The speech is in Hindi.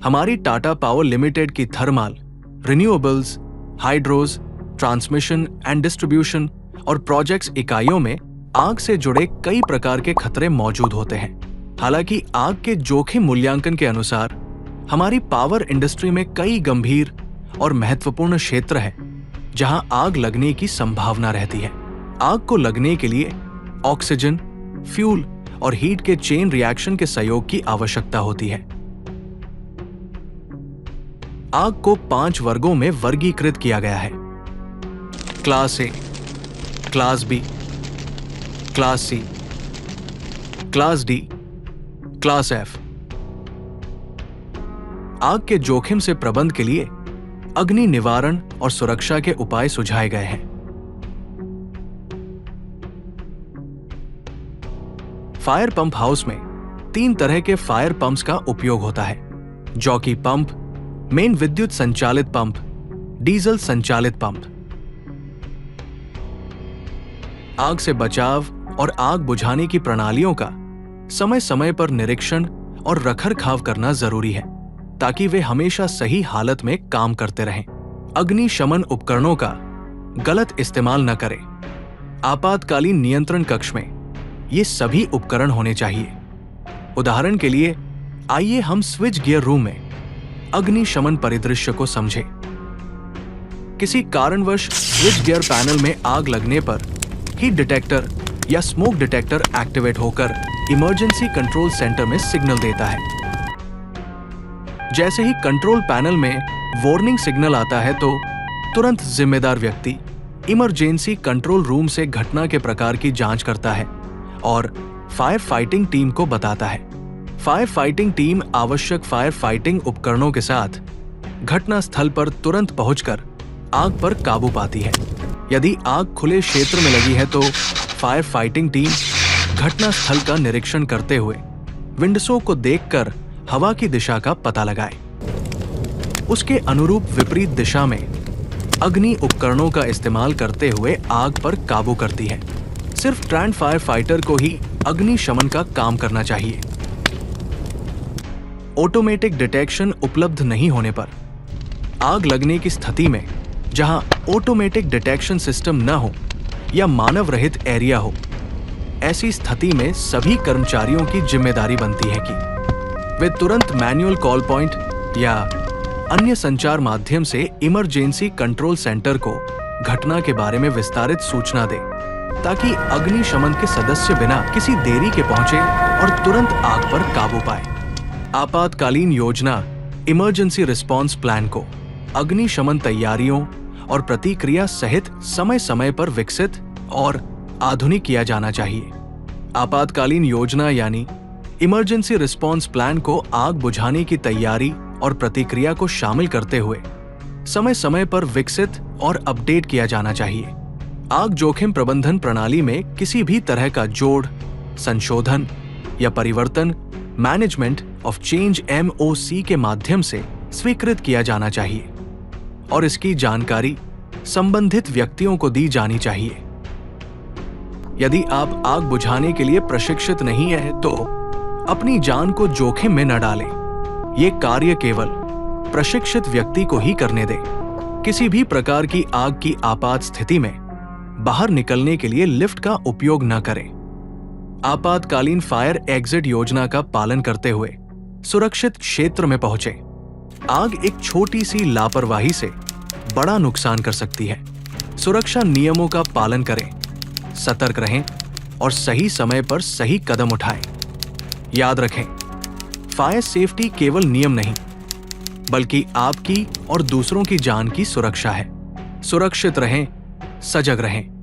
हमारी टाटा पावर लिमिटेड की thermal, renewables, hydros, transmission and distribution और प्रोजेक्ट्स इकाइयों में आग से जुड़े कई प्रकार के खतरे मौजूद होते हैं। हालांकि आग के जोखिम मूल्यांकन के अनुसार हमारी पावर इंडस्ट्री में कई गंभीर और महत्वपूर्ण क्षेत्र हैं जहां आग लगने की संभावना रहती है। आग को लगने के लिए ऑक्सीजन, फ्यूल और हीट के चेन रिएक्शन के सहयोग की आवश्यकता होती है। आग को 5 वर्गों में वर्गीकृत किया गया है: class A, class B, class C, class D, class F. आग के जोखिम से प्रबंधन के लिए अग्नि निवारण और सुरक्षा के उपाय सुझाए गए हैं। फायर पंप हाउस में 3 तरह के फायर पंप्स का उपयोग होता है: जॉकी पंप, मेन विद्युत संचालित पंप, डीजल संचालित पंप। आग से बचाव और आग बुझाने की प्रणालियों का समय समय पर निरीक्षण और रखरखाव करना जरूरी है ताकि वे हमेशा सही हालत में काम करते रहें। अग्निशमन उपकरणों का गलत इस्तेमाल न करें। आपातकालीन नियंत्रण कक्ष में ये सभी उपकरण होने चाहिए। उदाहरण के लिए, आइए हम स्विच गियर रूम में अग्निशमन परिदृश्य को समझें। किसी कारणवश स्विच गियर पैनल में आग लगने पर हीट डिटेक्टर या स्मोक डिटेक्टर एक्टिवेट होकर इमरजेंसी कंट्रोल सेंटर में सिग्नल देता है। जैसे ही कंट्रोल पैनल में वार्निंग सिग्नल आता है तो तुरंत जिम्मेदार व्यक्ति इमरजेंसी कंट्रोल रूम से घटना के प्रकार की जांच करता है और फायर फाइटिंग टीम को बताता है। फायर फाइटिंग टीम आवश्यक फायर फाइटिंग उपकरणों के साथ घटना स्थल पर तुरंत पहुंचकर आग पर काबू पाती है। यदि आग खुले क्षेत्र में लगी है तो फायर फाइटिंग टीम घटना स्थल का निरीक्षण करते हुए विंडसो को देखकर हवा की दिशा का पता लगाए। उसके अनुरूप विपरीत दिशा में अग्नि उपकरणों का इस्तेमाल करते हुए आग पर काबू करती है। सिर्फ ट्रेंड फायर फाइटर को ही अग्निशमन का काम करना चाहिए। ऑटोमेटिक डिटेक्शन उपलब्ध नहीं होने पर आग लगने की स्थिति में जहां ऑटोमेटिक डिटेक्शन सिस्टम न हो या मानव रहित एरिया हो, ऐसी स्थिति में सभी कर्मचारियों की जिम्मेदारी बनती है कि वे तुरंत मैनुअल कॉल पॉइंट या अन्य संचार माध्यम से इमरजेंसी कंट्रोल सेंटर को घटना के बारे में विस्तारित सूचना दें ताकि अग्निशमन के सदस्य बिना किसी देरी के पहुंचे और तुरंत आग पर काबू पाए। आपातकालीन योजना इमरजेंसी रिस्पांस प्लान को अग्निशमन तैयारियों और प्रतिक्रिया सहित समय समय पर विकसित और आधुनिक किया जाना चाहिए। आपातकालीन योजना यानी इमरजेंसी रिस्पांस प्लान को आग बुझाने की तैयारी और प्रतिक्रिया को शामिल करते हुए समय समय पर विकसित और अपडेट किया जाना चाहिए। आग जोखिम प्रबंधन प्रणाली में किसी भी तरह का जोड़, संशोधन या परिवर्तन मैनेजमेंट ऑफ चेंज MOC के माध्यम से स्वीकृत किया जाना चाहिए और इसकी जानकारी संबंधित व्यक्तियों को दी जानी चाहिए। यदि आप आग बुझाने के लिए प्रशिक्षित नहीं हैं तो अपनी जान को जोखिम में न डालें। ये कार्य केवल प्रशिक्षित व्यक्ति को ही करने दें। किसी भी प्रकार की आग की आपात स्थिति में बाहर निकलने के लिए लिफ्ट का उपयोग न करें। आपातकालीन फायर एग्जिट योजना का पालन करते हुए सुरक्षित क्षेत्र में पहुंचे। आग एक छोटी सी लापरवाही से बड़ा नुकसान कर सकती है। सुरक्षा नियमों का पालन करें, सतर्क रहें और सही समय पर सही कदम उठाएं। याद रखें, फायर सेफ्टी केवल नियम नहीं बल्कि आपकी और दूसरों की जान की सुरक्षा है। सुरक्षित रहें, सजग रहें।